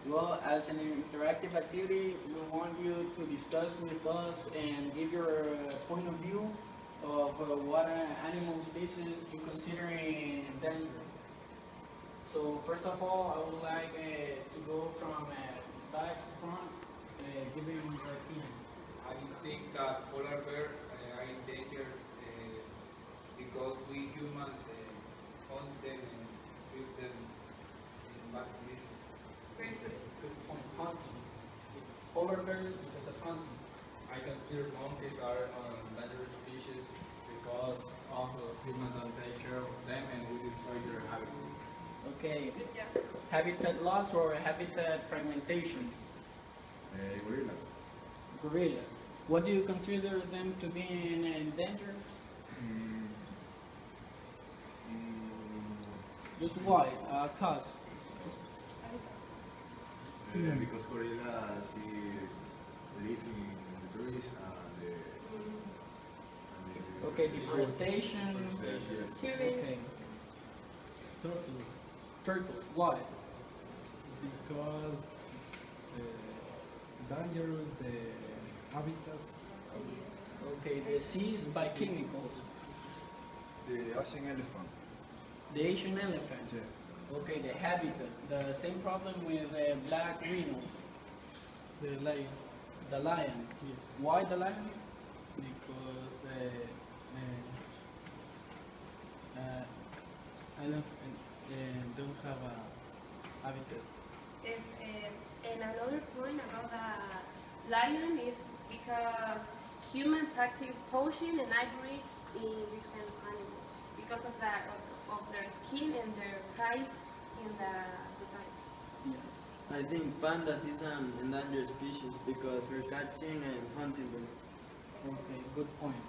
Well, as an interactive activity, we want you to discuss with us and give your point of view of what animal species you consider endangered. So first of all, I would like to go from back to front, giving your opinion. I think that polar bear are endangered because we humans hunt them and keep them in bad conditions. Very good. Good point. Hunting. Polar bears because of hunting. I consider monkeys are endangered species because of humans don't take care of them and we destroy their habitat. Okay. Good job. Habitat loss or habitat fragmentation. Gorillas. Gorillas. What do you consider them to be endangered? Mm, mm, Just why? Cause. because gorillas is living in the trees and Okay, deforestation. yes. Okay. Turtles, Turtles. Why? because dangerous the habitat. Okay, diseased by chemicals. The Asian elephant. The Asian elephant. Yes. Okay, the habitat. The same problem with black rhinos. The lion, The lion. yes, Why the lion? because elephant don't have a habitat. And another point about the lion is because human practice poaching and ivory in this kind of animal because of that of their skin and their price in the society. Yes. I think pandas is an endangered species because we're catching and hunting them. Okay, good point.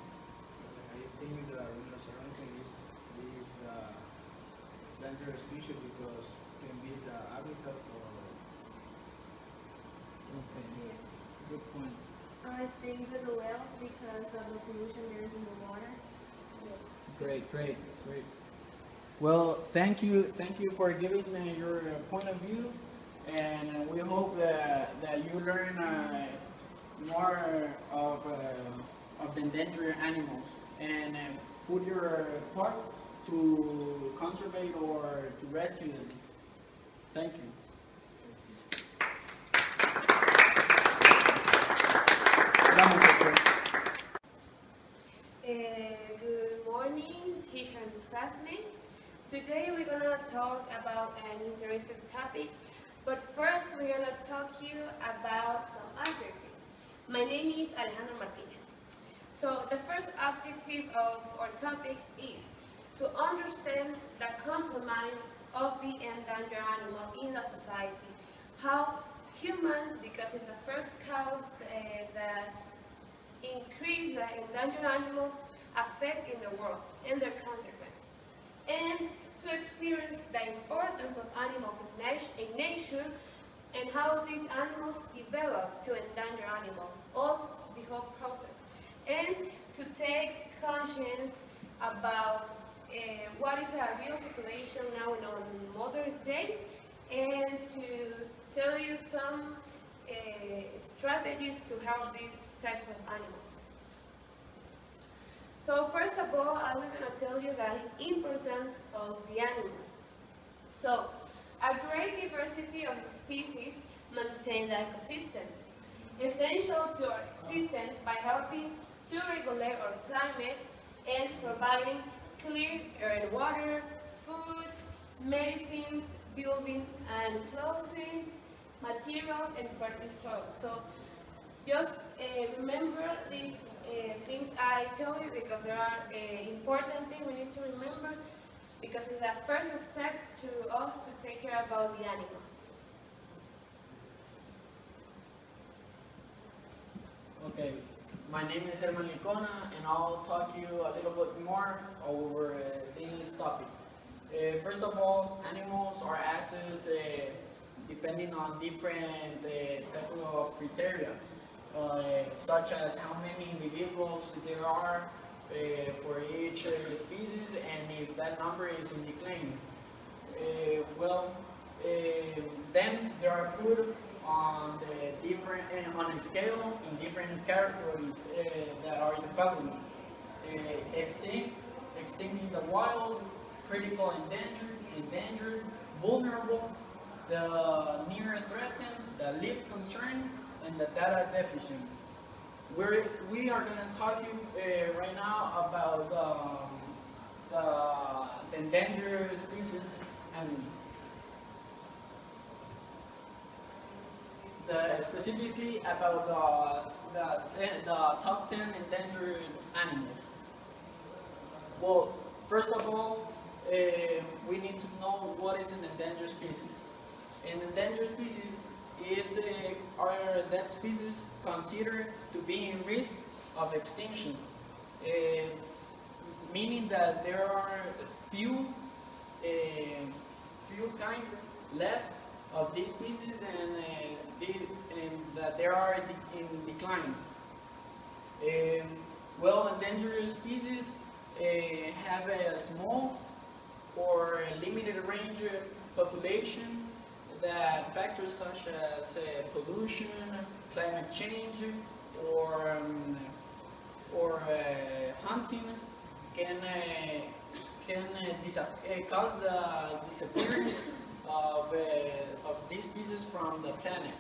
I think the rhinoceros is the dangerous species because can be the habitat or Okay, Yes. good point. I think the whales because of the pollution there is in the water. Great, great, great. Well, thank you for giving your point of view, and we hope that you learn more of the endangered animals and put your part to conserve or to rescue them. Thank you. Vamos, doctor. Good morning, teacher and classmates. Today we're gonna talk about an interesting topic, but first we're gonna talk to you about some adjectives. My name is Alejandro Martinez. So the first objective of our topic is to understand the compromise of the endangered animal in the society. How human, because in the first cause that increase the endangered animals affect in the world and their consequences. And to experience the importance of animals in nature and how these animals develop to endanger animals, all the whole process. And to take conscience about what is a real situation now in our modern days and to tell you some strategies to help these types of animals. So first of all, I'm going to tell you the importance of the animals. So a great diversity of species maintain the ecosystems, essential to our existence by helping to regulate our climate and providing clean air and water, food, medicines, building and clothing, materials, and fertile soil. So just remember these things I tell you because there are important things we need to remember because it's the first step to us to take care about the animal. Okay, my name is Herman Licona, and I'll talk to you a little bit more over this topic. First of all, animals are assets depending on different type of criteria, such as how many individuals there are for each species, and if that number is in decline. Well, then they are put on the different on a scale in different categories that are the following: extinct, extinct in the wild, critical endangered, endangered, vulnerable, the near threatened, the least concerned, and the data deficient. We are going to talk you right now about the endangered species and specifically about the top 10 endangered animals. Well, first of all, we need to know what is an endangered species. An endangered species are that species considered to be in risk of extinction, meaning that there are few kind left of these species and that they are in decline. Well, endangered species have a small or limited range population that factors such as pollution, climate change, or hunting can cause the disappearance of these species from the planet.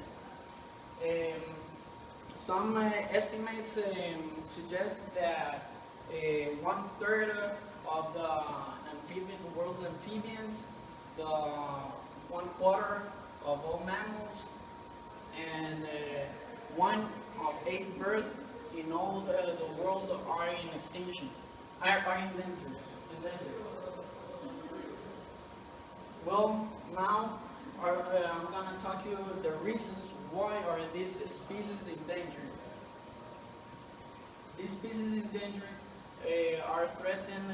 Some estimates suggest that 1/3 of the world's amphibians, the 1/4 of all mammals, and 1 of 8 birds in all the world are in extinction, are endangered. Well, now I'm going to talk you the reasons why are these species endangered. These species endangered are threatened,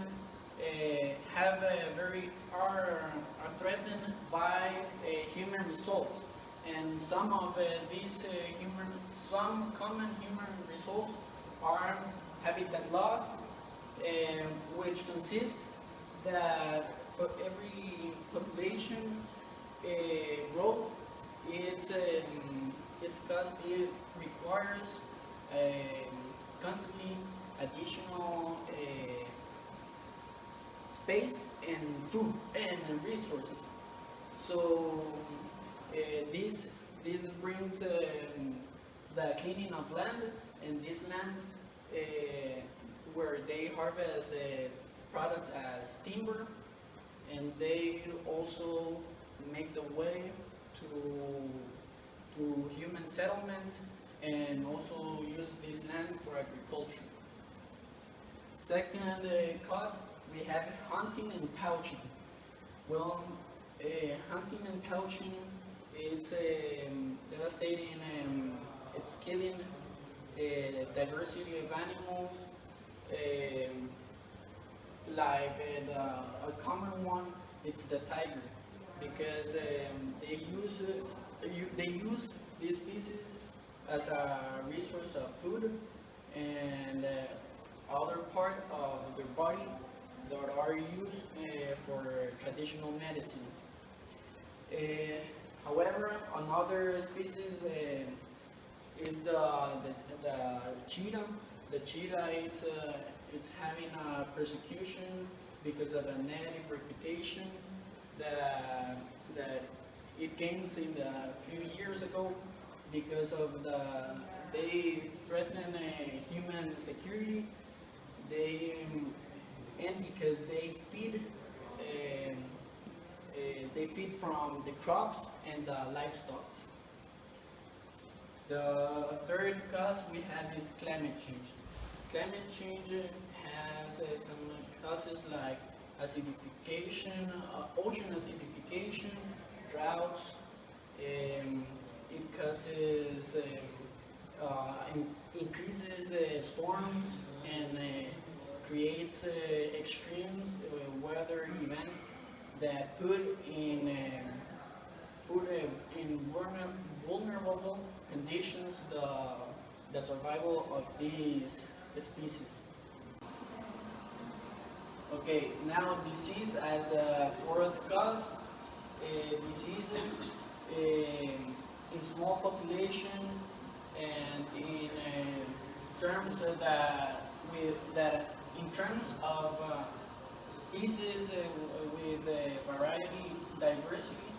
are threatened by human results, and some of some common human results are habitat loss, which consists that every population growth it requires constantly additional space and food and resources. So this brings the cleaning of land, and this land where they harvest the product as timber, and they also make the way to human settlements and also use this land for agriculture. Second cause, we have hunting and poaching. Well, hunting and poaching is devastating, it's killing diversity of animals, like a common one, it's the tiger, because they use these species as a resource of food and other part of their body that are used for traditional medicines. However, another species is the cheetah. The cheetah it's having a persecution because of a negative reputation that it gains in a few years ago because of they threaten human security. And because they feed from the crops and the livestock. The third cause we have is climate change. Climate change has some causes like acidification, ocean acidification, droughts. It causes increases storms and creates extremes weather events that put in vulnerable conditions the survival of these species. Okay, now disease as the fourth cause. Disease in small population and in terms of that in terms of species with variety diversity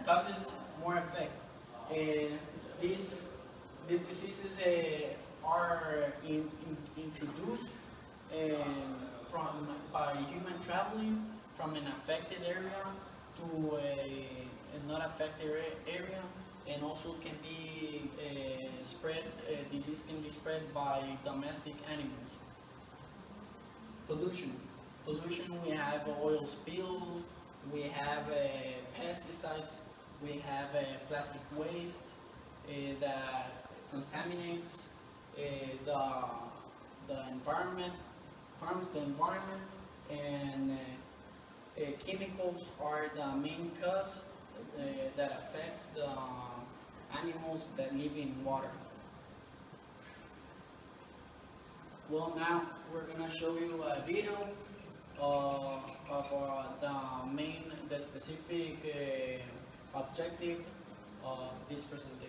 causes more effect. These these diseases are introduced from by human traveling from an affected area to a not affected area, and also can be spread. Disease can be spread by domestic animals. Pollution. Pollution. We have oil spills. We have pesticides. We have plastic waste that contaminates the environment, harms the environment, and chemicals are the main cause that affects the animals that live in water. Well, now we're gonna show you a video of the specific objective of this presentation.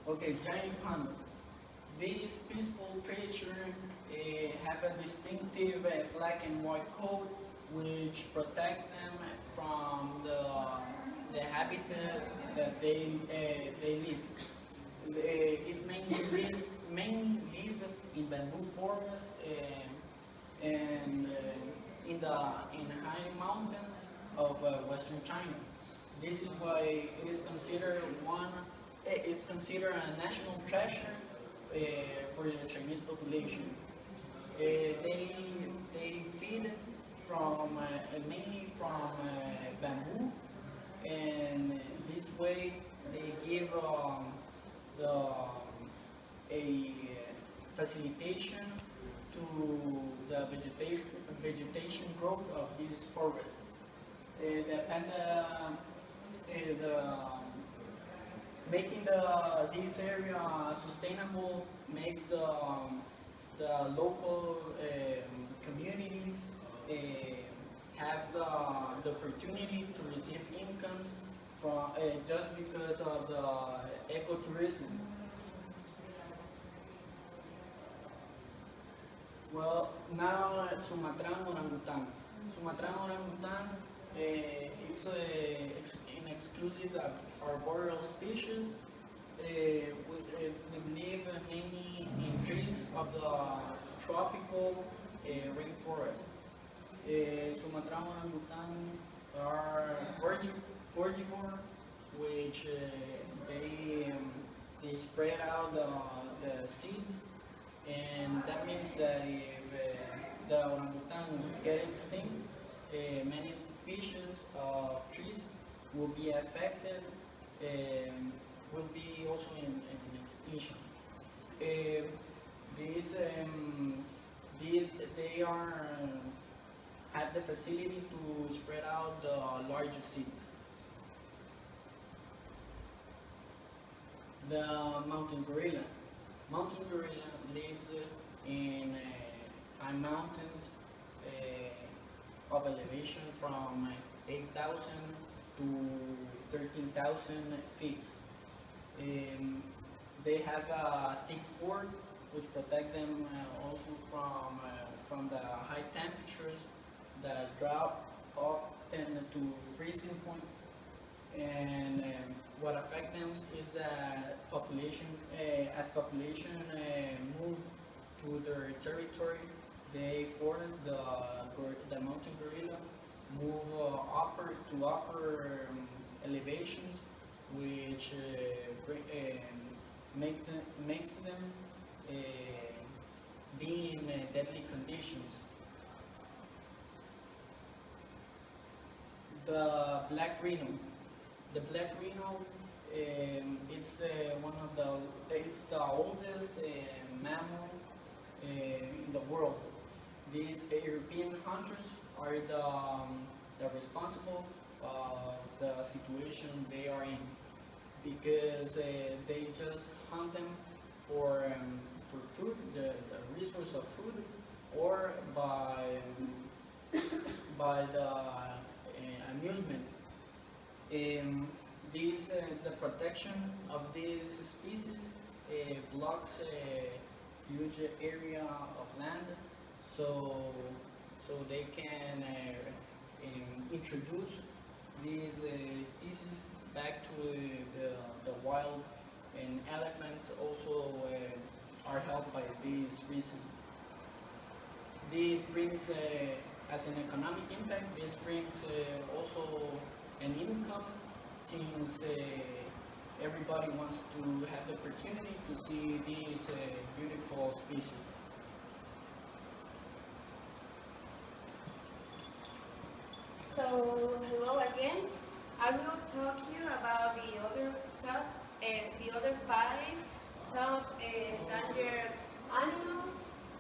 Okay, giant panda. These peaceful creatures have a distinctive black and white coat which protect them from the habitat that they live. It mainly live in bamboo forest and in high mountains of western China. This is why it is considered it's considered a national treasure for the Chinese population. They feed from mainly from bamboo, and this way they give the a facilitation to the vegetation growth of this forest. The panda, making this area sustainable makes the local communities have the opportunity to receive incomes from just because of the ecotourism. Well, now Sumatran orangutan. Sumatran orangutan, it's an exclusive arboreal species. We live mainly in trees of the tropical rainforest. Sumatran orangutan are frugivore, which they spread out the seeds, and that means that if the orangutan get extinct, many species of trees will be affected, will be also in extinction. Uh, these they are have the facility to spread out the larger seeds. The mountain gorilla. Mountain gorilla lives in high mountains of elevation from 8,000 to 13,000 feet. They have a thick fur which protect them also from the high temperatures that drop often to freezing point. And what affects them is that population, as population move to their territory, they force the mountain gorilla move upper elevations, which makes them be in deadly conditions. The black rhino. The black rhino, it's the oldest mammal in the world. These European hunters are the responsible of the situation they are in, because they just hunt them for food, the resource of food, or by the amusement. The protection of these species blocks a huge area of land, so they can introduce these species back to the wild, and elephants also are helped by this reason. This brings, as an economic impact, this brings also an income, since everybody wants to have the opportunity to see these beautiful species. So, hello again. I will talk to you about the other five top endangered animals.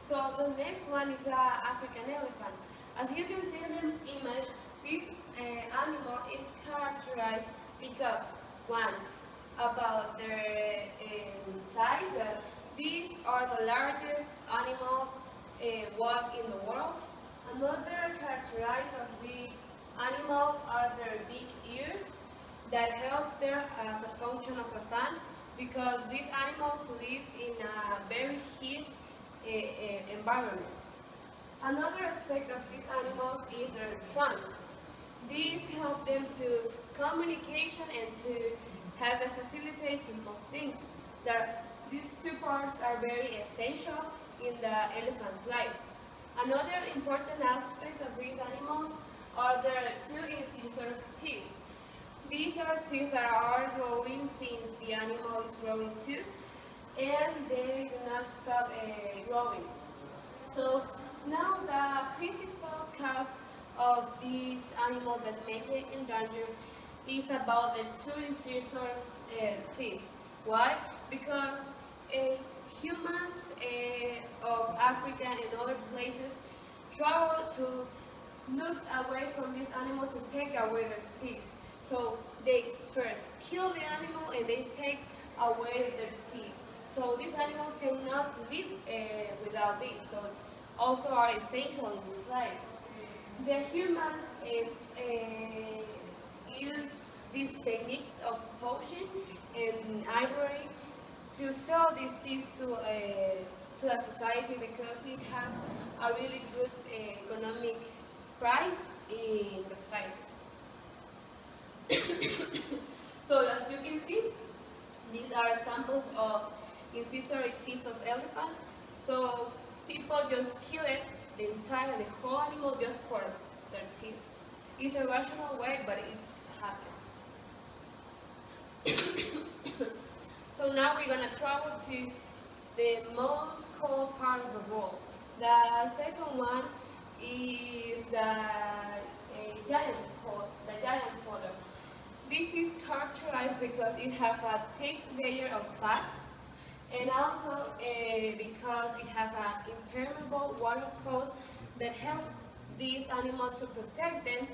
So the next one is the African elephant. As you can see in the image, this animal is characterized because, one, about their size. These are the largest animal walk in the world. Another characterized of these animals are their big ears that help them as a function of a fan, because these animals live in a very heat environment. Another aspect of these animals is their trunk. These help them to communication and to have the facilitation of things. These two parts are very essential in the elephant's life. Another important aspect of these animals are their two incisor teeth. These are teeth that are growing since the animal is growing too, and they do not stop growing. So now the principal cause of these animals that make it endangered is about the two incisors teeth. Why? Because humans of Africa and other places travel to look away from this animal to take away the teeth. So they first kill the animal and they take away the teeth. So these animals cannot live without these. So also are essential in this life. The humans use these techniques of poaching and ivory to sell these teeth to the society, because it has a really good economic price in the society. So as you can see, these are examples of incisory teeth of elephant. So people just kill it, the whole animal, just for their teeth. It's a rational way, but it happens. now we're gonna travel to the most cold part of the world. The second one is the giant polar. This is characterized because it has a thick layer of fat, and also because it has an impermeable water coat that helps these animals to protect them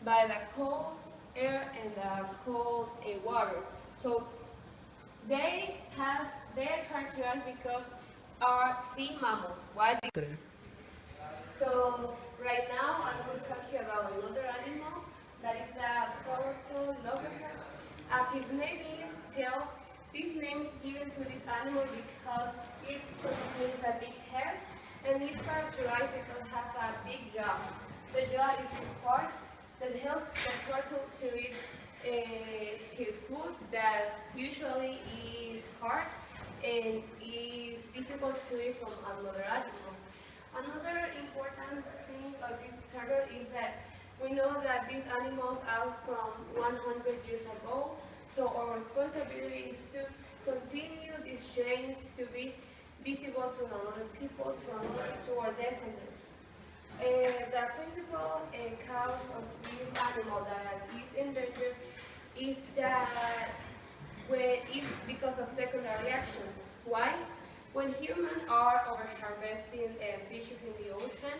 by the cold air and the cold water. So they're characterized because are sea mammals. Why? So right now I'm going to talk to you about another animal that is the turtle loggerhead. As his name is tell, this name is given to this animal because it contains a big head and is characterized because it has a big jaw. The jaw is the part that helps the turtle to eat his food that usually is hard and is difficult to eat from other animals. Another important thing of this turtle is that we know that these animals are from 100 years ago, so our responsibility is to continue these chains to be visible to another people, to our descendants. The principal cause of this animal that is endangered is that it's because of secondary actions. Why? When humans are over-harvesting fishes in the ocean,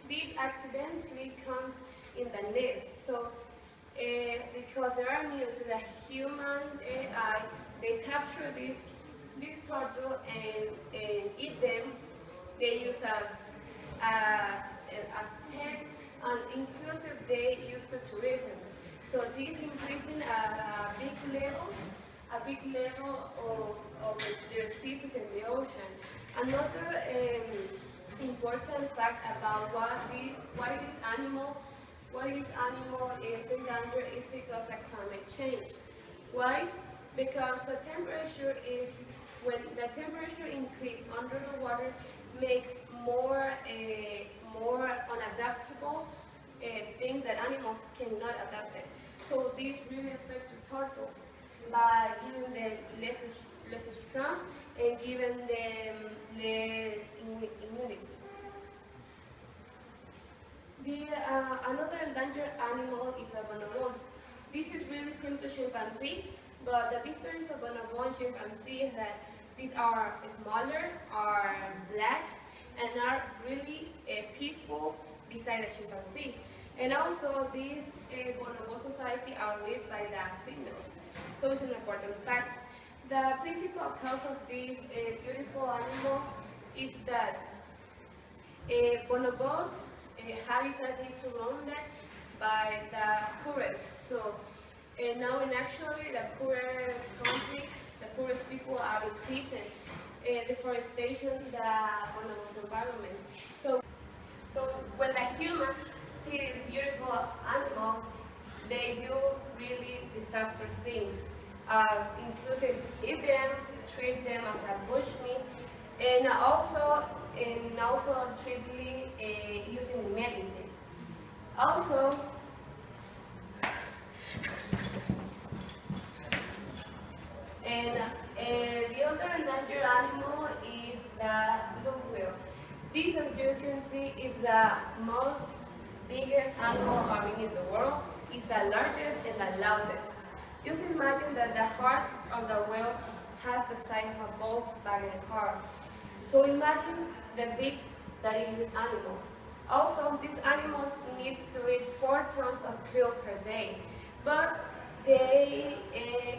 this accidentally comes in the nest. So, because they are new to the human eye, they capture this turtle and eat them. They use as pets, and inclusive they use to tourism. So this increasing a big level of their species in the ocean. Another important fact about why this animal is endangered is because of climate change. Why? Because the temperature when the temperature increase under the water makes more unadaptable things that animals cannot adapt it. So this really affects the turtles by giving them less strong and giving them less immunity. Another endangered animal is a bonobo. This is really similar to chimpanzee, but the difference of bonobo and chimpanzee is that these are smaller, are black, and are really peaceful beside the chimpanzee. And also, these bonobo society are led by the females. So it's an important fact. The principal cause of this beautiful animal is that bonobos' habitat is surrounded by the poorest. So now, actually, the poorest country, the poorest people are increasing deforestation in the bonobos' environment. So when the humans see these beautiful animals, they do really disaster things, as inclusive eat them, treat them as a bushmeat, and also treatly using medicines. Also, and the other endangered animal is the blue whale. This, as you can see, is the biggest animal marine in the world. It's the largest and the loudest. Just imagine that the heart of the whale has the size of a Volkswagen car. So imagine the big that is this animal. Also, these animals need to eat 4 tons of krill per day, but they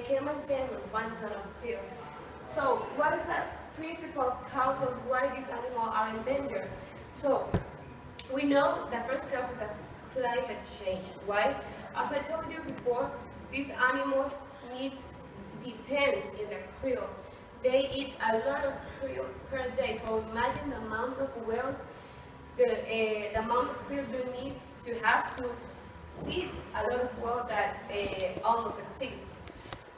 can maintain 1 ton of krill. So, what is the principal cause of why these animals are endangered? So, we know the first cause is climate change. Why? As I told you before, these animals depends in the krill. They eat a lot of krill per day. So imagine the amount of whales, the amount of krill you need to have to feed a lot of whales that almost exist.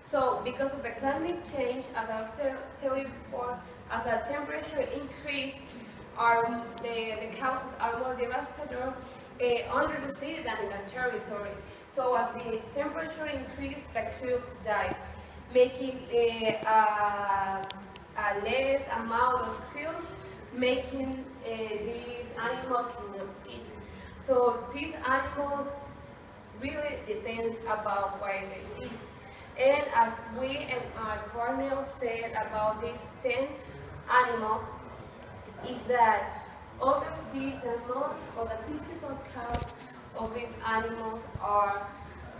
So because of the climate change, as I was telling you before, as the temperature increase, the causes are more devastating under the sea than in the territory. So as the temperature increases, the krills die. making a less amount of kills, making these animals cannot eat. So these animals really depends about what they eat. And as we and our partner said about these 10 animals, is that all of these animals, or the principal cause of these animals are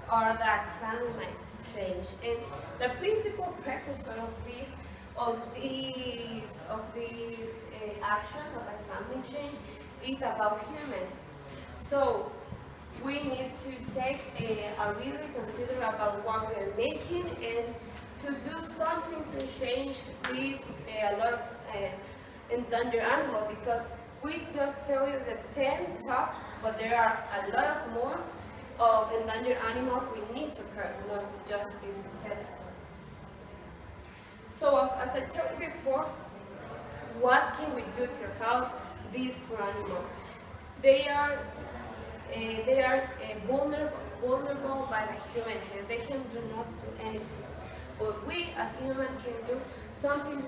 that climate change. And the principal precursor of these actions of the climate change is about human. So we need to take a really consider about what we're making and to do something to change these a lot of endangered animals, because we just tell you the 10 top, but there are a lot of more of endangered animals we need to curb, not just these 10. So as I told you before, what can we do to help these poor animals? They are vulnerable by the human hand. They can do not do anything. But we as humans can do something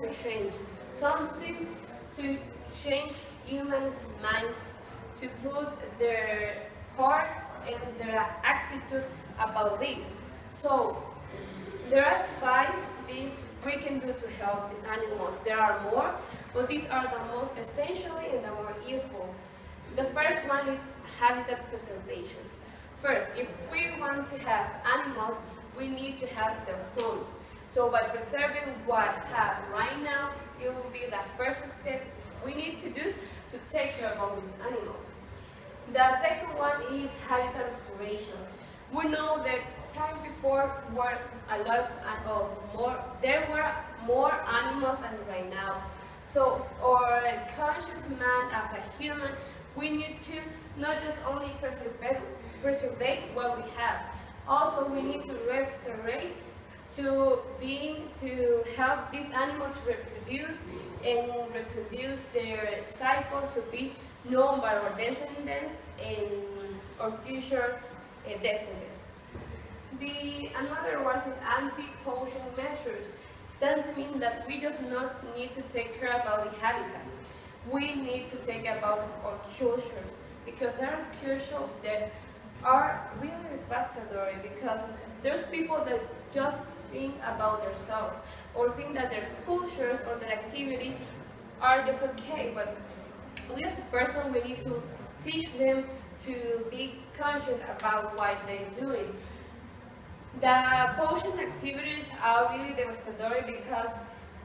to change human minds, to put their heart and their attitude about this. So there are 5 things we can do to help these animals. There are more, but these are the most essential and the more useful. The first one is habitat preservation. First, if we want to have animals, we need to have their homes. So by preserving what we have right now, it will be the first step we need to do to take care of our animals. The second one is habitat restoration. We know that time before were a lot there were more animals than right now. So our conscious man as a human, we need to not just only preserve what we have. Also, we need to restore to help these animals to reproduce and reproduce their cycle to be known by our descendants and our future descendants. Another one is anti-poaching measures. Doesn't mean that we just not need to take care about the habitat. We need to take about our cultures, because there are cultures that are really devastatory, because there's people that just think about themselves or think that their cultures or their activity are just okay, but we as a person, we need to teach them to be conscious about what they're doing. The poaching activities are really devastatory because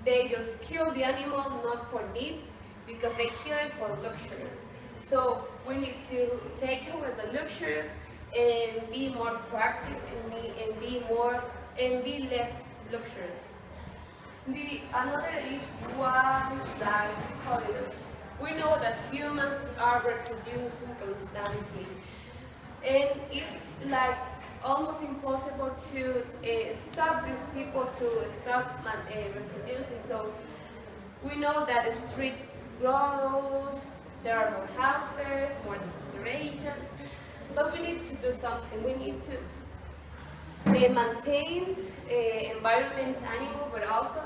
they just kill the animal not for needs, because they kill it for luxuries. So we need to take away the luxuries and be more proactive and be less luxurious. Another is wildlife corridors. We know that humans are reproducing constantly, and it's like almost impossible to stop these people to stop reproducing. So we know that the streets grows, there are more houses, more deforestation, but we need to do something. We need to maintain environments, animals, but also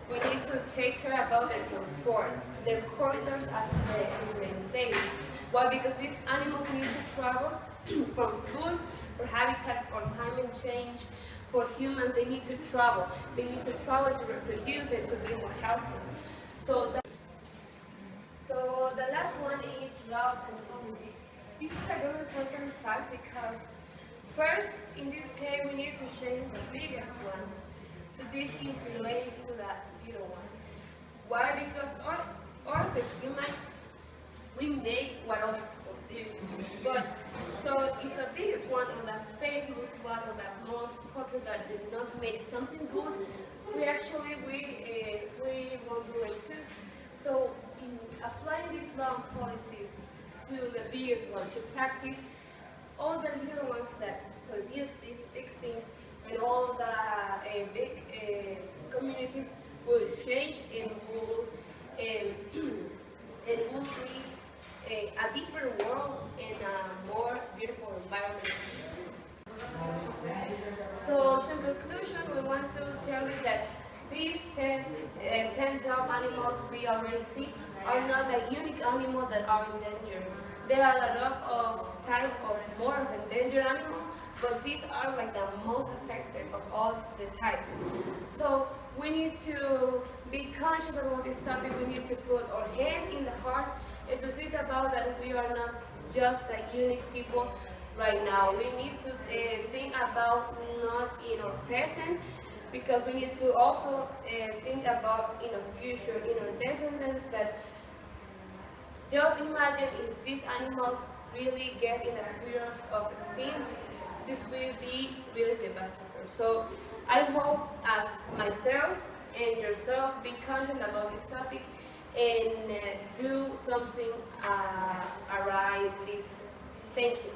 we need to take care about their transport, their corridors, as the name says. Why? Because these animals need to travel from food, for habitat, for climate change, for humans. They need to travel. They need to travel to reproduce and to be more healthy. So the last one is laws and policies. This is a very important fact, because first, in this case, we need to change the biggest ones to this influence to the little one. Why? Because all the human, we make what other people do. But so if the biggest one or the famous one or the most popular did not make something good, we won't do it too. So in applying these wrong policies to the biggest one, to practice, all the little ones that produce these big things, and all the big communities will change and will be a different world and a more beautiful environment. So to conclusion, we want want to tell you that these 10 top animals we already see are not the unique animals that are endangered. There are a lot of type of more of endangered animals, but these are like the most affected of all the types. So we need to be conscious about this topic. We need to put our head in the heart and to think about that we are not just like unique people right now. We need to think about not in our present, because we need to also think about in our future, in our descendants, that just imagine if these animals really get in a period of extinct, this will be really devastating. So I hope as myself and yourself be conscious about this topic and do something around this. Thank you.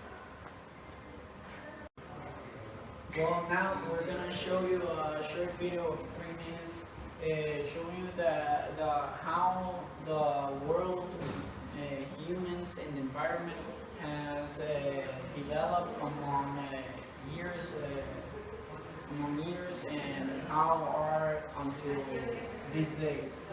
Well, now we're gonna show you a short video of 3 minutes, showing you how the world, humans, and the environment has developed among years, and how are until these days.